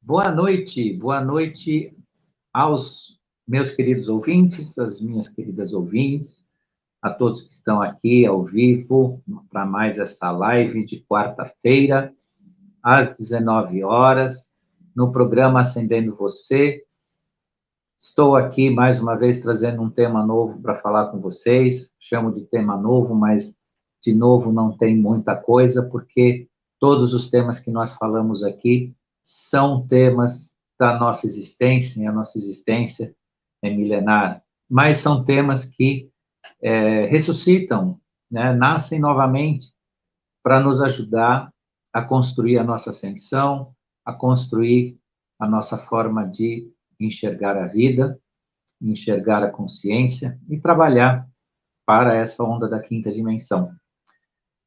Boa noite aos meus queridos ouvintes, às minhas queridas ouvintes, a todos que estão aqui ao vivo para mais essa live de quarta-feira, às 19 horas, no programa Acendendo Você. Estou aqui mais uma vez trazendo um tema novo para falar com vocês. Chamo de tema novo, mas de novo não tem muita coisa, porque todos os temas que nós falamos aqui são temas da nossa existência, e a nossa existência é milenar, mas são temas que ressuscitam, né, nascem novamente para nos ajudar a construir a nossa ascensão, a construir a nossa forma de enxergar a vida, enxergar a consciência e trabalhar para essa onda da quinta dimensão.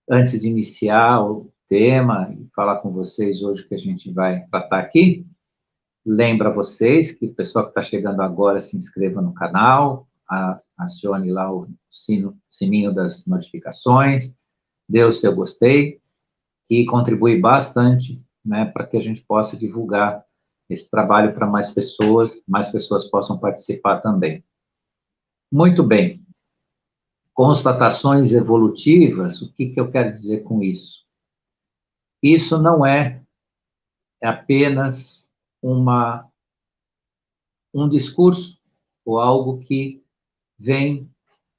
Antes de iniciar o tema e falar com vocês hoje o que a gente vai tratar aqui, lembra vocês que o pessoal que está chegando agora se inscreva no canal, acione lá o sininho das notificações, dê o seu gostei, que contribui bastante, né, para que a gente possa divulgar esse trabalho para mais pessoas possam participar também. Muito bem. Constatações evolutivas, o que eu quero dizer com isso? Isso não é apenas um discurso ou algo que vem,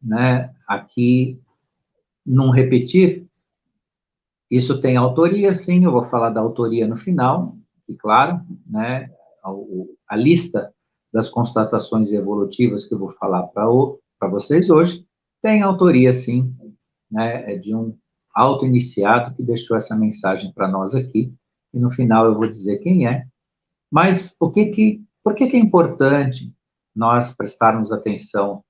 né, aqui num repetir. Isso tem autoria, sim, eu vou falar da autoria no final, e claro, né, a lista das constatações evolutivas que eu vou falar para vocês hoje, tem autoria, sim, né, é de um auto-iniciado que deixou essa mensagem para nós aqui, e no final eu vou dizer quem é. Mas por que é importante nós prestarmos atenção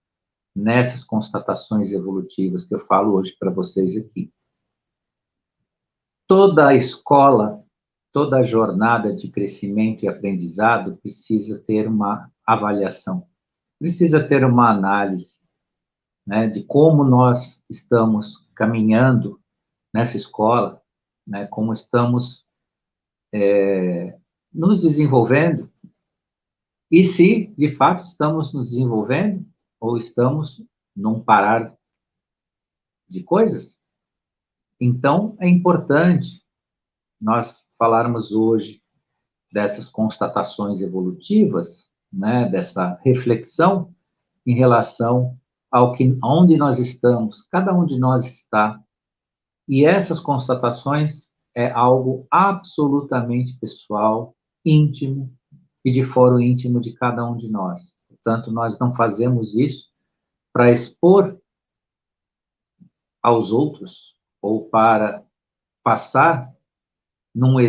nessas constatações evolutivas que eu falo hoje para vocês aqui? Toda a escola, toda a jornada de crescimento e aprendizado precisa ter uma avaliação, precisa ter uma análise, né, de como nós estamos caminhando nessa escola, né, como estamos nos desenvolvendo, e se, de fato, estamos nos desenvolvendo ou estamos num parar de coisas. Então, é importante nós falarmos hoje dessas constatações evolutivas, né, dessa reflexão em relação aonde nós estamos, cada um de nós está. E essas constatações é algo absolutamente pessoal, íntimo e de foro íntimo de cada um de nós. Portanto, nós não fazemos isso para expor aos outros ou para passar num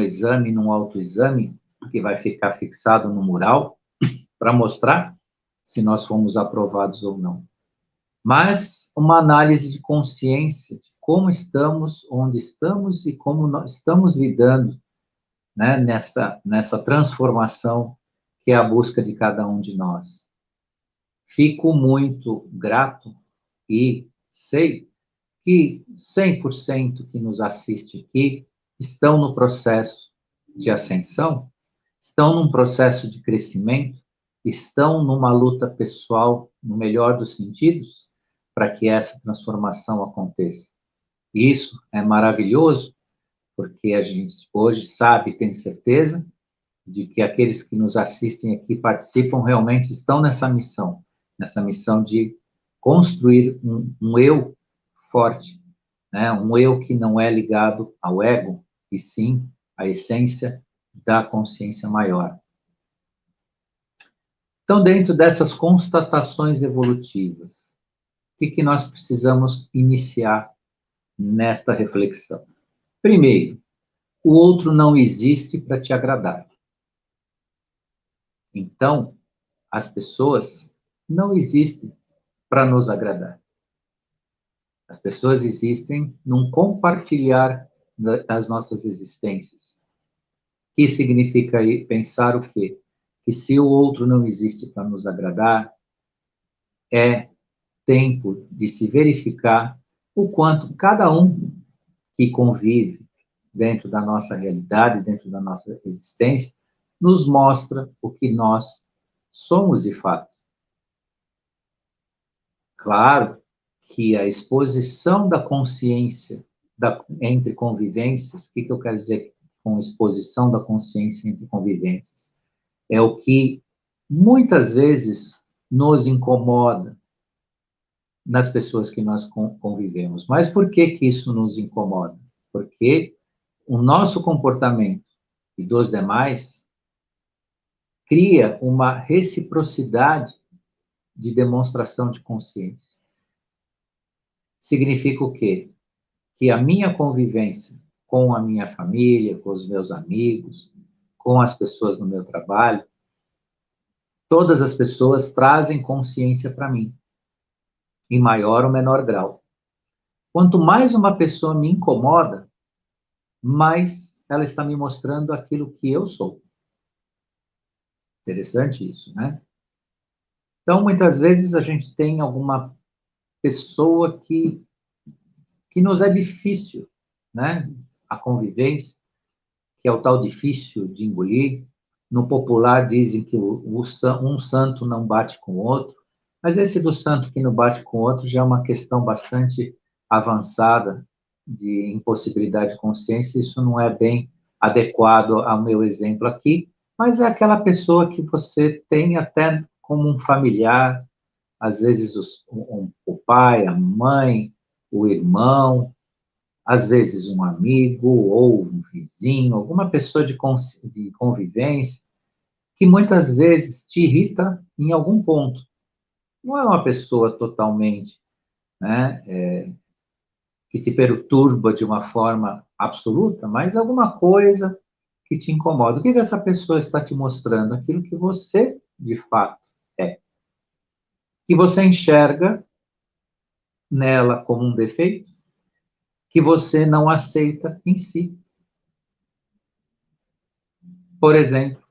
exame, num autoexame, que vai ficar fixado no mural, para mostrar se nós fomos aprovados ou não. Mas uma análise de consciência, de como estamos, onde estamos e como nós estamos lidando, né, nessa transformação que é a busca de cada um de nós. Fico muito grato e sei que 100% que nos assiste aqui estão no processo de ascensão, estão num processo de crescimento, estão numa luta pessoal, no melhor dos sentidos, para que essa transformação aconteça. Isso é maravilhoso, porque a gente hoje sabe, tem certeza, de que aqueles que nos assistem aqui, participam, realmente estão nessa missão de construir um eu forte, né? Um eu que não é ligado ao ego, e sim à essência da consciência maior. Então, dentro dessas constatações evolutivas, o que nós precisamos iniciar nesta reflexão? Primeiro, o outro não existe para te agradar. Então, as pessoas não existem para nos agradar. As pessoas existem num compartilhar das nossas existências. Que significa pensar o quê? Que se o outro não existe para nos agradar, é tempo de se verificar o quanto cada um que convive dentro da nossa realidade, dentro da nossa existência, nos mostra o que nós somos de fato. Claro que a exposição da consciência entre convivências, o que eu quero dizer com exposição da consciência entre convivências? É o que muitas vezes nos incomoda nas pessoas que nós convivemos. Mas por que que isso nos incomoda? Porque o nosso comportamento e dos demais cria uma reciprocidade de demonstração de consciência. Significa o quê? Que a minha convivência com a minha família, com os meus amigos, com as pessoas no meu trabalho, todas as pessoas trazem consciência para mim, em maior ou menor grau. Quanto mais uma pessoa me incomoda, mais ela está me mostrando aquilo que eu sou. Interessante isso, né? Então, muitas vezes a gente tem alguma pessoa que nos é difícil, né? A convivência, que é o tal difícil de engolir. No popular dizem que um santo não bate com o outro, mas esse do santo que não bate com o outro já é uma questão bastante avançada de impossibilidade de consciência, isso não é bem adequado ao meu exemplo aqui, mas é aquela pessoa que você tem até como um familiar, às vezes o pai, a mãe, o irmão, às vezes um amigo ou um vizinho, alguma pessoa de convivência, que muitas vezes te irrita em algum ponto. Não é uma pessoa totalmente, né, que te perturba de uma forma absoluta, mas alguma coisa que te incomoda. O que que essa pessoa está te mostrando? Aquilo que você, de fato, é. Que você enxerga nela como um defeito, que você não aceita em si. Por exemplo,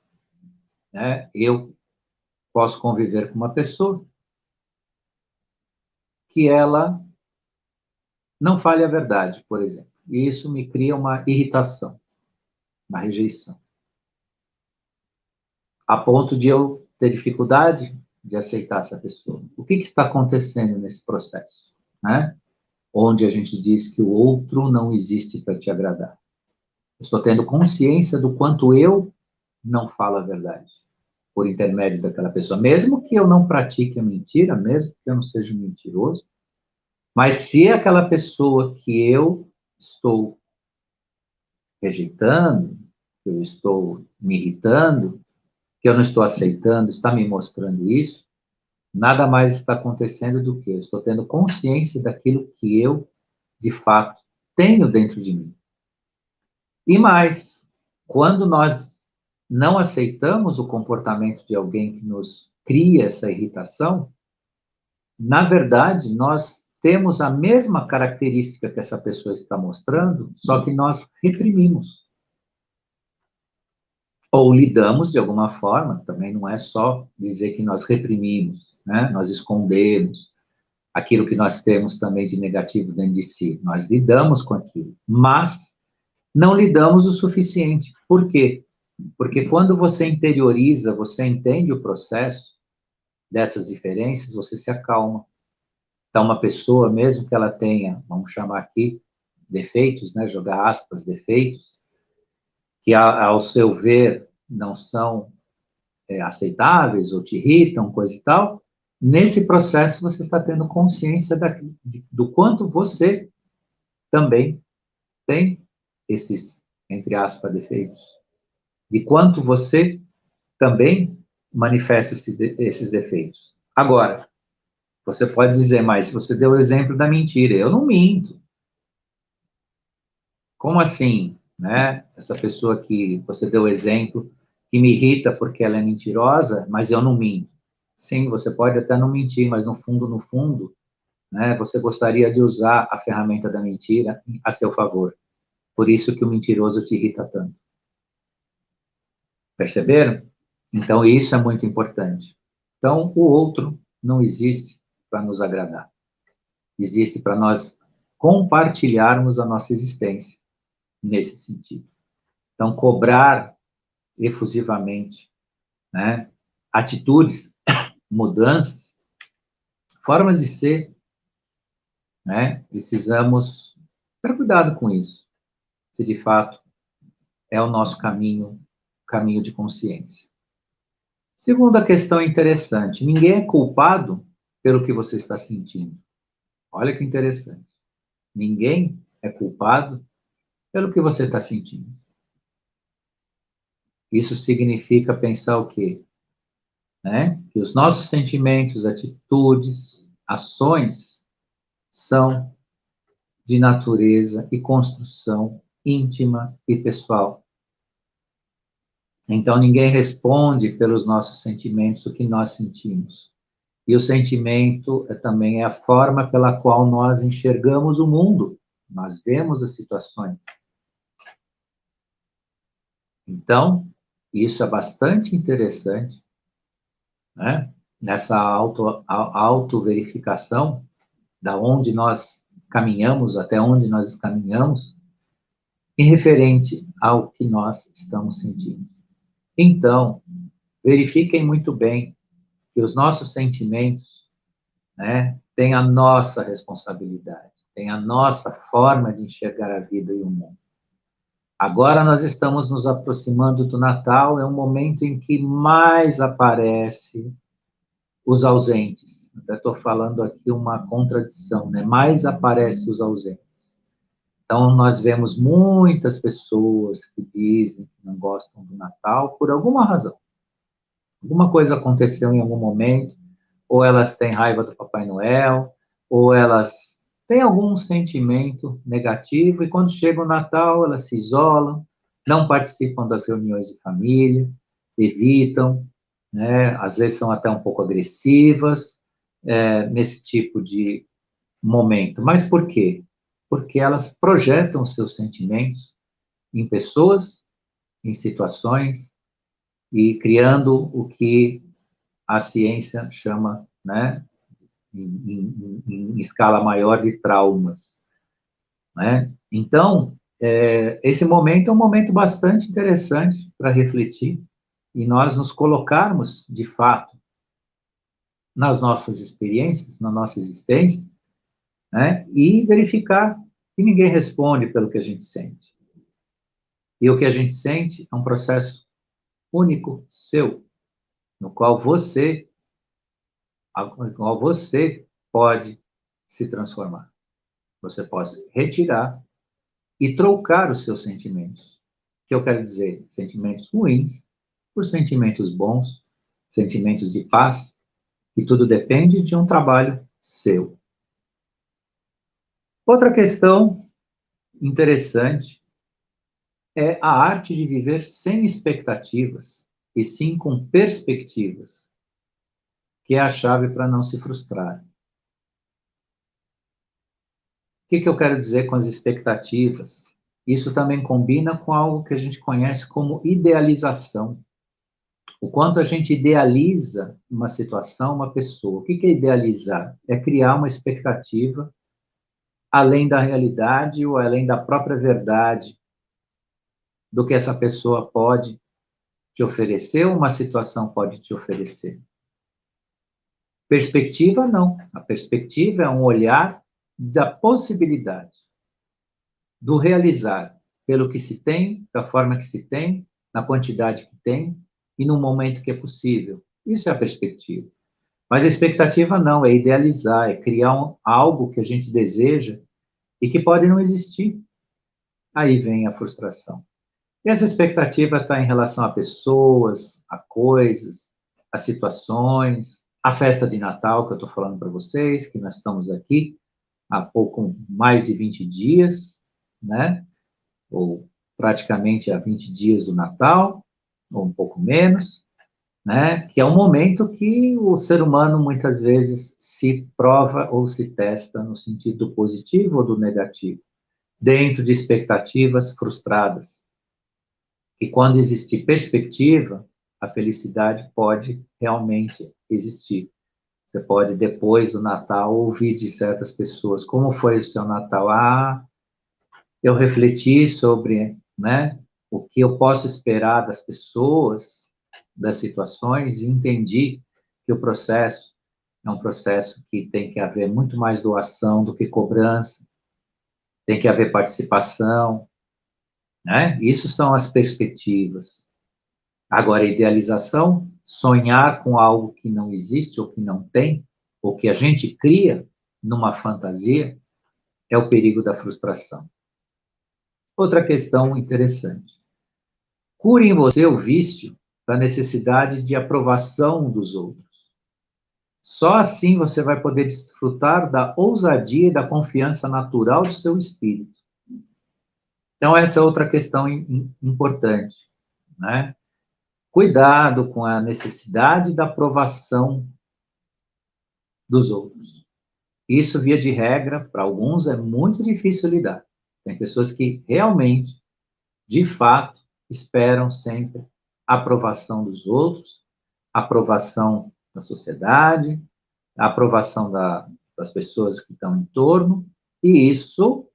né, eu posso conviver com uma pessoa que ela não fale a verdade, por exemplo. E isso me cria uma irritação, uma rejeição. A ponto de eu ter dificuldade de aceitar essa pessoa. O que está acontecendo nesse processo? Né? Onde a gente diz que o outro não existe para te agradar. Eu estou tendo consciência do quanto eu não falo a verdade por intermédio daquela pessoa, mesmo que eu não pratique a mentira, mesmo que eu não seja um mentiroso, mas se aquela pessoa que eu estou rejeitando, que eu estou me irritando, que eu não estou aceitando, está me mostrando isso, nada mais está acontecendo do que eu estou tendo consciência daquilo que eu, de fato, tenho dentro de mim. E mais, quando nós não aceitamos o comportamento de alguém que nos cria essa irritação, na verdade, nós temos a mesma característica que essa pessoa está mostrando, só que nós reprimimos. Ou lidamos de alguma forma, também não é só dizer que nós reprimimos, né? Nós escondemos aquilo que nós temos também de negativo dentro de si. Nós lidamos com aquilo, mas não lidamos o suficiente. Por quê? Porque quando você interioriza, você entende o processo dessas diferenças, você se acalma. Então, uma pessoa, mesmo que ela tenha, vamos chamar aqui, defeitos, né? Jogar aspas, defeitos, que ao seu ver não são aceitáveis ou te irritam, coisa e tal, nesse processo você está tendo consciência do quanto você também tem esses, entre aspas, defeitos. De quanto você também manifesta esses defeitos. Agora, você pode dizer, mas você deu o exemplo da mentira. Eu não minto. Como assim? Né? Essa pessoa que você deu o exemplo, que me irrita porque ela é mentirosa, mas eu não minto. Sim, você pode até não mentir, mas no fundo, né, você gostaria de usar a ferramenta da mentira a seu favor. Por isso que o mentiroso te irrita tanto. Perceberam? Então, isso é muito importante. Então, o outro não existe para nos agradar. Existe para nós compartilharmos a nossa existência nesse sentido. Então, cobrar efusivamente, né? Atitudes, mudanças, formas de ser, né? Precisamos ter cuidado com isso, se de fato é o nosso caminho de consciência. Segunda questão interessante, ninguém é culpado pelo que você está sentindo. Olha que interessante. Ninguém é culpado pelo que você está sentindo. Isso significa pensar o quê? Né? Que os nossos sentimentos, atitudes, ações são de natureza e construção íntima e pessoal. Então, ninguém responde pelos nossos sentimentos o que nós sentimos. E o sentimento também é a forma pela qual nós enxergamos o mundo, nós vemos as situações. Então, isso é bastante interessante, né? Nessa autoverificação, da onde nós caminhamos, até onde nós caminhamos, em referente ao que nós estamos sentindo. Então, verifiquem muito bem que os nossos sentimentos, né, têm a nossa responsabilidade, têm a nossa forma de enxergar a vida e o mundo. Agora nós estamos nos aproximando do Natal, é um momento em que mais aparece os ausentes. Estou falando aqui uma contradição, né? Mais aparece os ausentes. Então, nós vemos muitas pessoas que dizem que não gostam do Natal por alguma razão. Alguma coisa aconteceu em algum momento, ou elas têm raiva do Papai Noel, ou elas têm algum sentimento negativo, e quando chega o Natal, elas se isolam, não participam das reuniões de família, evitam, né? Às vezes são até um pouco agressivas, nesse tipo de momento. Mas por quê? Porque elas projetam seus sentimentos em pessoas, em situações, e criando o que a ciência chama, né, em escala maior de traumas, né? Então, esse momento é um momento bastante interessante para refletir e nós nos colocarmos, de fato, nas nossas experiências, na nossa existência, né, e verificar que ninguém responde pelo que a gente sente. E o que a gente sente é um processo único seu, no qual você pode se transformar. Você pode retirar e trocar os seus sentimentos. O que eu quero dizer? Sentimentos ruins por sentimentos bons, sentimentos de paz, e tudo depende de um trabalho seu. Outra questão interessante é a arte de viver sem expectativas, e sim com perspectivas, que é a chave para não se frustrar. O que eu quero dizer com as expectativas? Isso também combina com algo que a gente conhece como idealização. O quanto a gente idealiza uma situação, uma pessoa. O que é idealizar? É criar uma expectativa além da realidade ou além da própria verdade do que essa pessoa pode te oferecer ou uma situação pode te oferecer. Perspectiva, não. A perspectiva é um olhar da possibilidade, do realizar, pelo que se tem, da forma que se tem, na quantidade que tem e no momento que é possível. Isso é a perspectiva. Mas a expectativa não, é idealizar, é criar algo que a gente deseja e que pode não existir. Aí vem a frustração. E essa expectativa está em relação a pessoas, a coisas, a situações, a festa de Natal que eu estou falando para vocês, que nós estamos aqui há pouco mais de 20 dias, né? Ou praticamente há 20 dias do Natal, ou um pouco menos, né? Que é um momento que o ser humano muitas vezes se prova ou se testa no sentido positivo ou do negativo, dentro de expectativas frustradas. E quando existe perspectiva, a felicidade pode realmente existir. Você pode, depois do Natal, ouvir de certas pessoas, como foi o seu Natal? Ah, eu refleti sobre, né, o que eu posso esperar das pessoas, das situações, e entendi que o processo é um processo que tem que haver muito mais doação do que cobrança, tem que haver participação, né? Isso são as perspectivas. Agora, idealização, sonhar com algo que não existe ou que não tem, ou que a gente cria numa fantasia, é o perigo da frustração. Outra questão interessante. Cure em você o vício da necessidade de aprovação dos outros. Só assim você vai poder desfrutar da ousadia e da confiança natural do seu espírito. Então, essa é outra questão importante, né? Cuidado com a necessidade da aprovação dos outros. Isso, via de regra, para alguns é muito difícil lidar. Tem pessoas que realmente, de fato, esperam sempre a aprovação dos outros, a aprovação da sociedade, a aprovação das pessoas que estão em torno, e isso,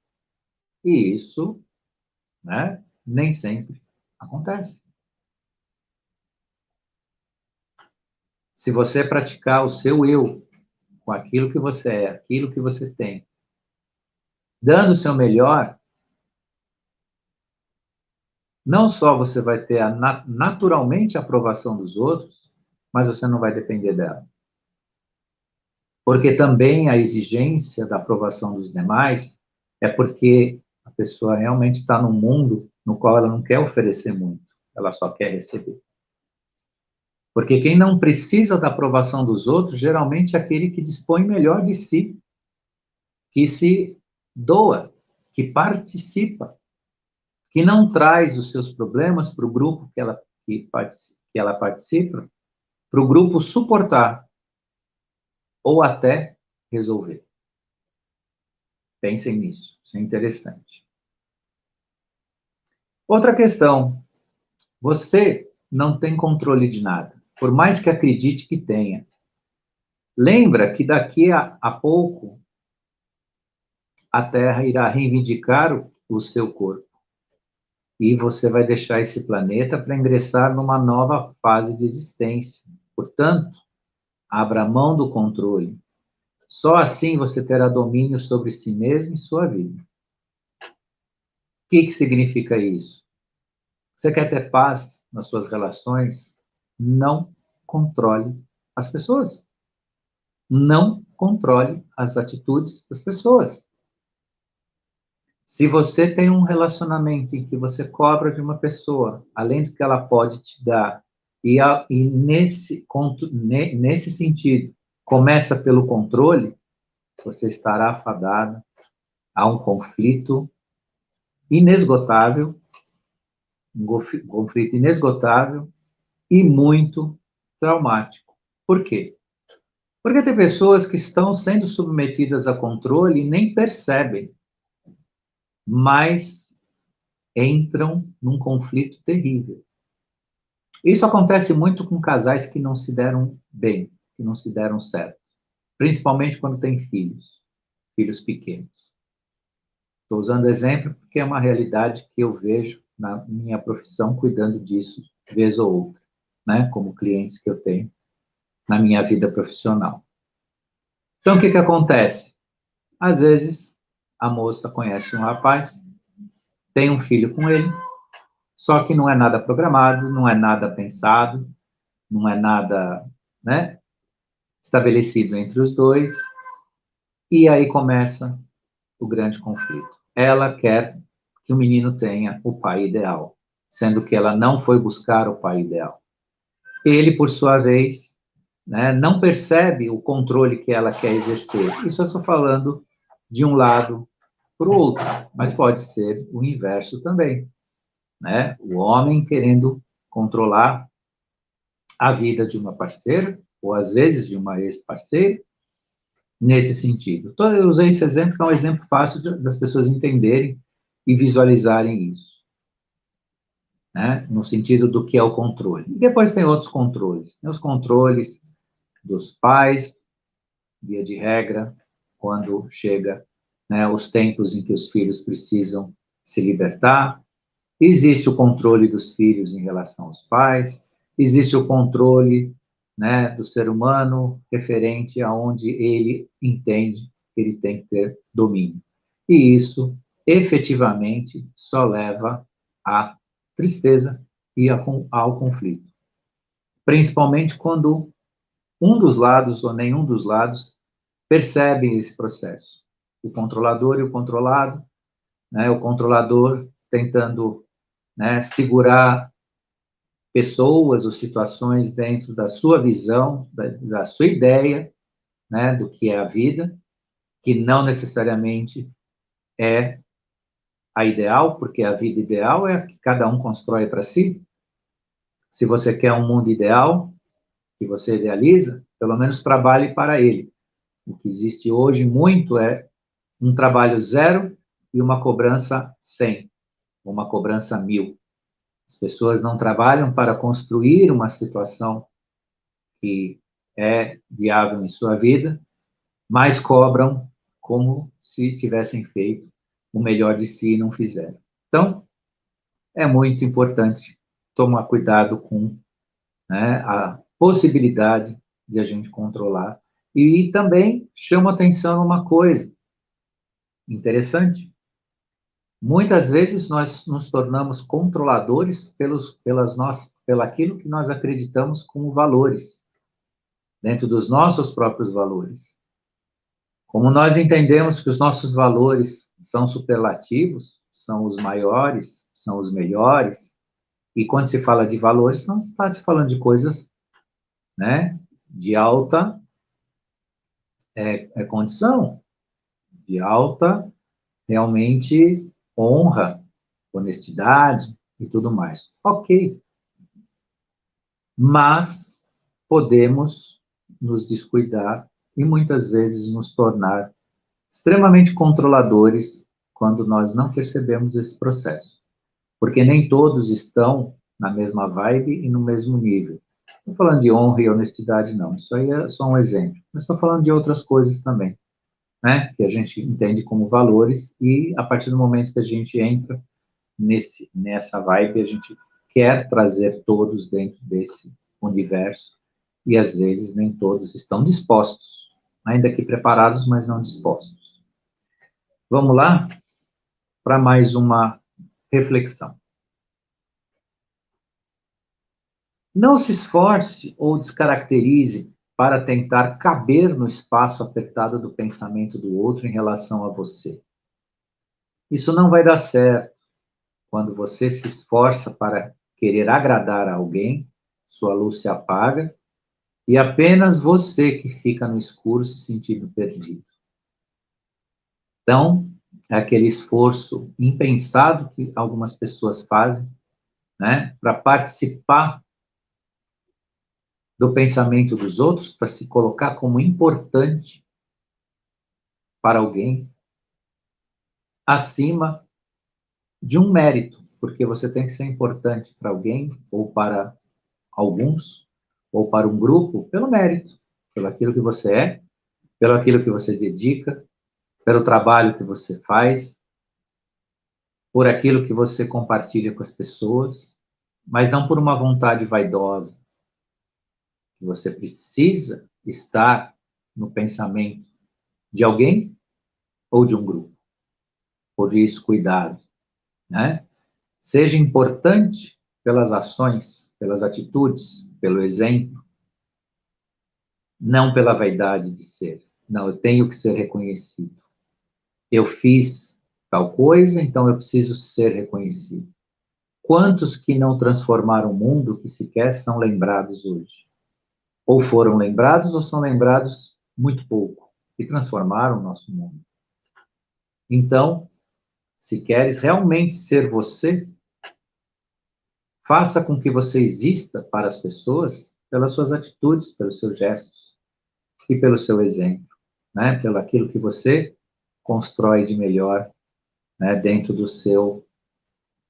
né, nem sempre acontece. Se você praticar o seu eu, com aquilo que você é, aquilo que você tem, dando o seu melhor, não só você vai ter naturalmente a aprovação dos outros, mas você não vai depender dela. Porque também a exigência da aprovação dos demais é porque a pessoa realmente está num mundo no qual ela não quer oferecer muito, ela só quer receber. Porque quem não precisa da aprovação dos outros, geralmente é aquele que dispõe melhor de si, que se doa, que participa, que não traz os seus problemas para o grupo que ela participa, para o grupo suportar ou até resolver. Pensem nisso, isso é interessante. Outra questão, você não tem controle de nada, por mais que acredite que tenha. Lembra que daqui a pouco a Terra irá reivindicar o seu corpo. E você vai deixar esse planeta para ingressar numa nova fase de existência. Portanto, abra mão do controle. Só assim você terá domínio sobre si mesmo e sua vida. O que significa isso? Você quer ter paz nas suas relações? Não controle as pessoas. Não controle as atitudes das pessoas. Se você tem um relacionamento em que você cobra de uma pessoa, além do que ela pode te dar, e nesse sentido, começa pelo controle, você estará afadado a um conflito inesgotável, e muito traumático. Por quê? Porque tem pessoas que estão sendo submetidas a controle e nem percebem, mas entram num conflito terrível. Isso acontece muito com casais que não se deram bem, que não se deram certo, principalmente quando tem filhos pequenos. Estou usando exemplo porque é uma realidade que eu vejo na minha profissão, cuidando disso, vez ou outra, né? Como clientes que eu tenho na minha vida profissional. Então, o que acontece? Às vezes, a moça conhece um rapaz, tem um filho com ele, só que não é nada programado, não é nada pensado, não é nada, né, estabelecido entre os dois, e aí começa o grande conflito. Ela quer que o menino tenha o pai ideal, sendo que ela não foi buscar o pai ideal. Ele, por sua vez, né, não percebe o controle que ela quer exercer. Isso eu estou falando de um lado para o outro, mas pode ser o inverso também, né? O homem querendo controlar a vida de uma parceira, ou às vezes de uma ex-parceira, nesse sentido. Então, eu usei esse exemplo, que é um exemplo fácil das pessoas entenderem e visualizarem isso, né? No sentido do que é o controle. E depois tem outros controles. Tem os controles dos pais, via de regra, quando chega, né, os tempos em que os filhos precisam se libertar, Existe o controle dos filhos em relação aos pais, existe o controle, né, do ser humano referente aonde ele entende que ele tem que ter domínio. E isso, efetivamente, só leva à tristeza e ao conflito. Principalmente quando um dos lados ou nenhum dos lados percebem esse processo. O controlador e o controlado, né, o controlador tentando, né, segurar pessoas ou situações dentro da sua visão, da sua ideia, né, do que é a vida, que não necessariamente é a ideal, porque a vida ideal é a que cada um constrói para si. Se você quer um mundo ideal, que você idealiza, pelo menos trabalhe para ele. O que existe hoje muito é um trabalho zero e uma cobrança 100, uma cobrança 1000. As pessoas não trabalham para construir uma situação que é viável em sua vida, mas cobram como se tivessem feito o melhor de si e não fizeram. Então, é muito importante tomar cuidado com, né, a possibilidade de a gente controlar. E também chama atenção uma coisa interessante. Muitas vezes nós nos tornamos controladores pelaquilo que nós acreditamos como valores, dentro dos nossos próprios valores. Como nós entendemos que os nossos valores são superlativos, são os maiores, são os melhores, e quando se fala de valores, não está se falando de coisas, né, de alta condição, de alta, realmente, honra, honestidade e tudo mais. Ok, mas podemos nos descuidar e muitas vezes nos tornar extremamente controladores quando nós não percebemos esse processo. Porque nem todos estão na mesma vibe e no mesmo nível. Não estou falando de honra e honestidade, não. Isso aí é só um exemplo. Mas estou falando de outras coisas também, né? Que a gente entende como valores e a partir do momento que a gente entra nessa vibe, a gente quer trazer todos dentro desse universo e às vezes nem todos estão dispostos, ainda que preparados, mas não dispostos. Vamos lá para mais uma reflexão. Não se esforce ou descaracterize para tentar caber no espaço apertado do pensamento do outro em relação a você. Isso não vai dar certo. Quando você se esforça para querer agradar a alguém, sua luz se apaga e apenas você que fica no escuro se sentindo perdido. Então, é aquele esforço impensado que algumas pessoas fazem, né, para participar do pensamento dos outros, para se colocar como importante para alguém, acima de um mérito, porque você tem que ser importante para alguém, ou para alguns, ou para um grupo, pelo mérito, pelo aquilo que você é, pelo aquilo que você dedica, pelo trabalho que você faz, por aquilo que você compartilha com as pessoas, mas não por uma vontade vaidosa. Você precisa estar no pensamento de alguém ou de um grupo. Por isso, cuidado, né? Seja importante pelas ações, pelas atitudes, pelo exemplo, não pela vaidade de ser. Não, eu tenho que ser reconhecido. Eu fiz tal coisa, então eu preciso ser reconhecido. Quantos que não transformaram o mundo que sequer são lembrados hoje? Ou foram lembrados ou são lembrados muito pouco, e transformaram o nosso mundo. Então, se queres realmente ser você, faça com que você exista para as pessoas pelas suas atitudes, pelos seus gestos e pelo seu exemplo, né? Pelo aquilo que você constrói de melhor, né? Dentro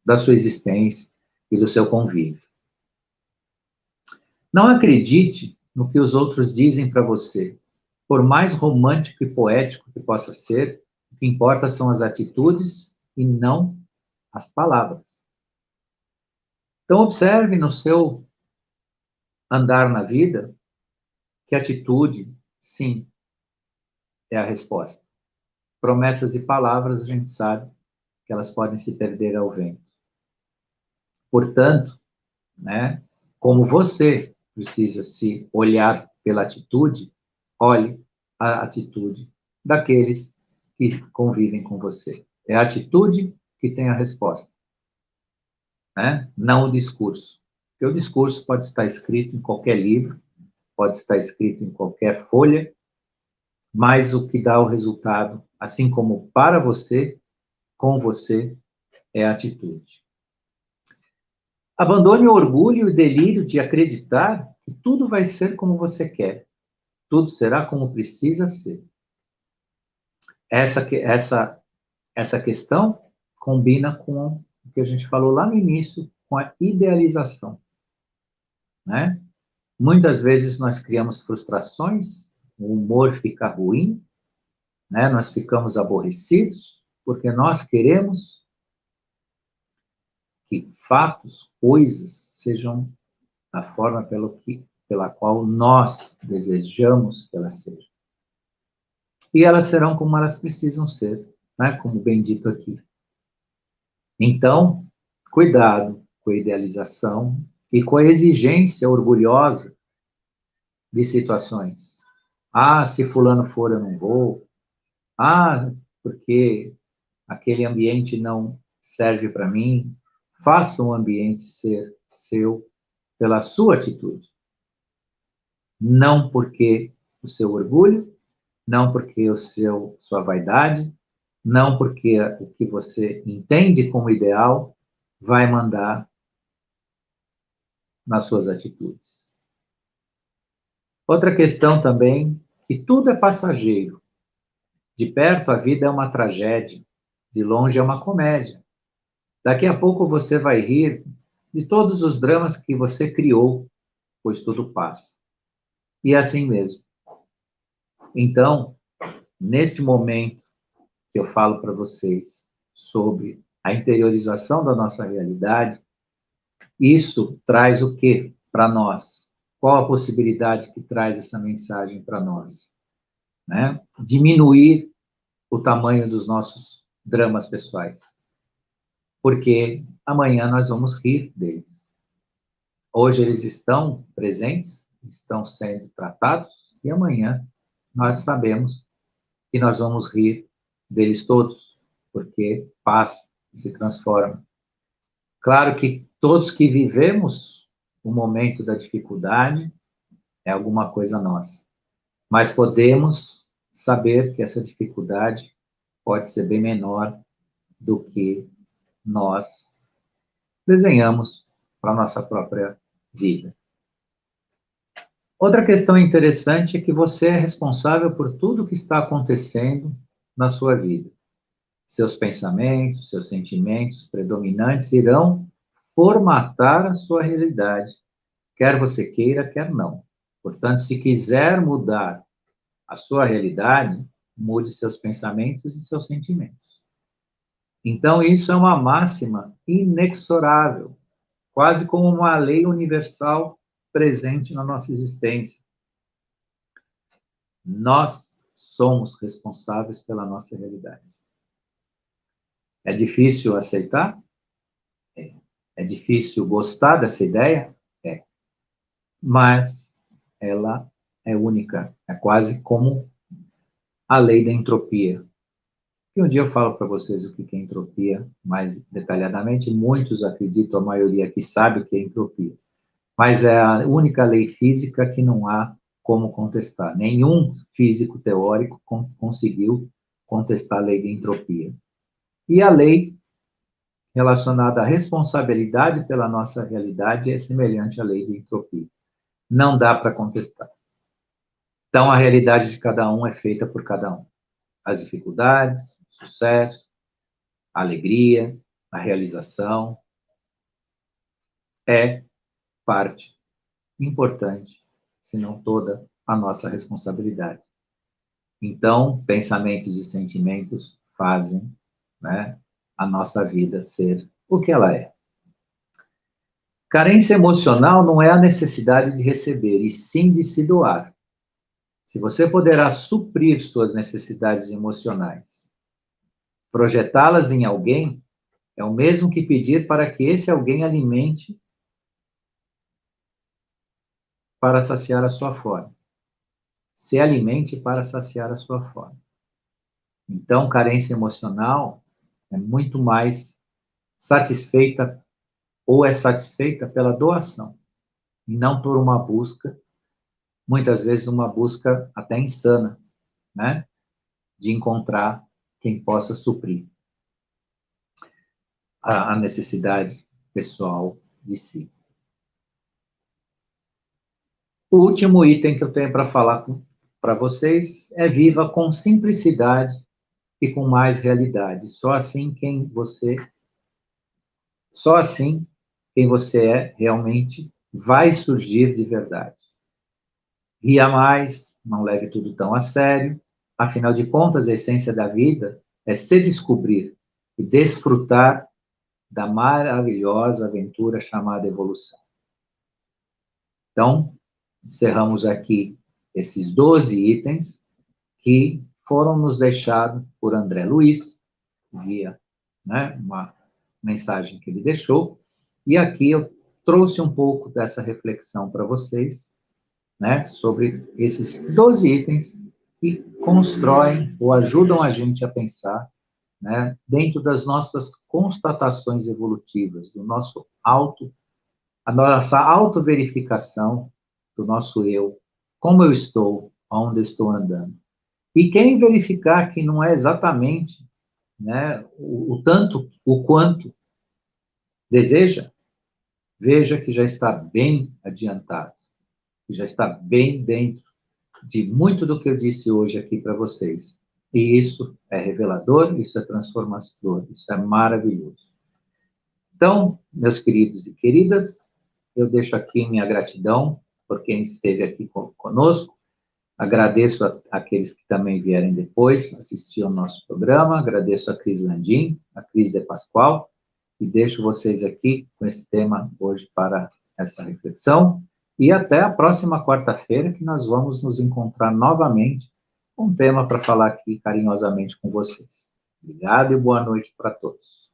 da sua existência e do seu convívio. Não acredite no que os outros dizem para você. Por mais romântico e poético que possa ser, o que importa são as atitudes e não as palavras. Então, observe no seu andar na vida que atitude, sim, é a resposta. Promessas e palavras, a gente sabe que elas podem se perder ao vento. Portanto, né, como você precisa se olhar pela atitude, olhe a atitude daqueles que convivem com você. É a atitude que tem a resposta, né? Não o discurso. Porque o discurso pode estar escrito em qualquer livro, pode estar escrito em qualquer folha, mas o que dá o resultado, assim como para você, com você, é a atitude. Abandone o orgulho e o delírio de acreditar que tudo vai ser como você quer. Tudo será como precisa ser. Essa questão combina com o que a gente falou lá no início, com a idealização, né? Muitas vezes nós criamos frustrações, o humor fica ruim, né? Nós ficamos aborrecidos, porque nós queremos que fatos, coisas, sejam da forma pela qual nós desejamos que elas sejam. E elas serão como elas precisam ser, né? Como bem dito aqui. Então, cuidado com a idealização e com a exigência orgulhosa de situações. Ah, se fulano for, eu não vou. Ah, porque aquele ambiente não serve para mim. Faça o ambiente ser seu pela sua atitude. Não porque o seu orgulho, não porque sua vaidade, não porque o que você entende como ideal vai mandar nas suas atitudes. Outra questão também, que tudo é passageiro. De perto a vida é uma tragédia, de longe é uma comédia. Daqui a pouco você vai rir de todos os dramas que você criou, pois tudo passa. E é assim mesmo. Então, neste momento que eu falo para vocês sobre a interiorização da nossa realidade, isso traz o que para nós? Qual a possibilidade que traz essa mensagem para nós? Né? Diminuir o tamanho dos nossos dramas pessoais, porque amanhã nós vamos rir deles. Hoje eles estão presentes, estão sendo tratados, e amanhã nós sabemos que nós vamos rir deles todos, porque passa, se transforma. Claro que todos que vivemos o momento da dificuldade é alguma coisa nossa, mas podemos saber que essa dificuldade pode ser bem menor do que nós desenhamos para a nossa própria vida. Outra questão interessante é que você é responsável por tudo que está acontecendo na sua vida. Seus pensamentos, seus sentimentos predominantes irão formatar a sua realidade, quer você queira, quer não. Portanto, se quiser mudar a sua realidade, mude seus pensamentos e seus sentimentos. Então, isso é uma máxima inexorável, quase como uma lei universal presente na nossa existência. Nós somos responsáveis pela nossa realidade. É difícil aceitar? É. É difícil gostar dessa ideia? É. Mas ela é única. É quase como a lei da entropia. E um dia eu falo para vocês o que é entropia mais detalhadamente. Muitos acreditam, a maioria aqui sabe o que é entropia. Mas é a única lei física que não há como contestar. Nenhum físico teórico conseguiu contestar a lei de entropia. E a lei relacionada à responsabilidade pela nossa realidade é semelhante à lei de entropia. Não dá para contestar. Então, a realidade de cada um é feita por cada um. As dificuldades, o sucesso, a alegria, a realização, é parte importante, se não toda, a nossa responsabilidade. Então, pensamentos e sentimentos fazem, né, a nossa vida ser o que ela é. Carência emocional não é a necessidade de receber, e sim de se doar. Se você poderá suprir suas necessidades emocionais, projetá-las em alguém, é o mesmo que pedir para que esse alguém alimente para saciar a sua fome. Se alimente para saciar a sua fome. Então, carência emocional é muito mais satisfeita ou é satisfeita pela doação, e não por uma busca, muitas vezes uma busca até insana, né, de encontrar quem possa suprir a necessidade pessoal de si. O último item que eu tenho para falar para vocês é viva com simplicidade e com mais realidade. Só assim quem você é realmente vai surgir de verdade. Ria mais, não leve tudo tão a sério. Afinal de contas, a essência da vida é se descobrir e desfrutar da maravilhosa aventura chamada evolução. Então, encerramos aqui esses 12 itens que foram nos deixados por André Luiz, via, né, uma mensagem que ele deixou, e aqui eu trouxe um pouco dessa reflexão para vocês, né, sobre esses 12 itens que constroem ou ajudam a gente a pensar, né, dentro das nossas constatações evolutivas, a nossa autoverificação do nosso eu, como eu estou, onde eu estou andando. E quem verificar que não é exatamente, né, o tanto, o quanto deseja, veja que já está bem adiantado, que já está bem dentro de muito do que eu disse hoje aqui para vocês. E isso é revelador, isso é transformador, isso é maravilhoso. Então, meus queridos e queridas, eu deixo aqui minha gratidão por quem esteve aqui conosco. Agradeço àqueles que também vierem depois assistir ao nosso programa. Agradeço a Cris Landim, a Cris de Pascoal, e deixo vocês aqui com esse tema hoje para essa reflexão. E até a próxima quarta-feira, que nós vamos nos encontrar novamente com um tema para falar aqui carinhosamente com vocês. Obrigado e boa noite para todos.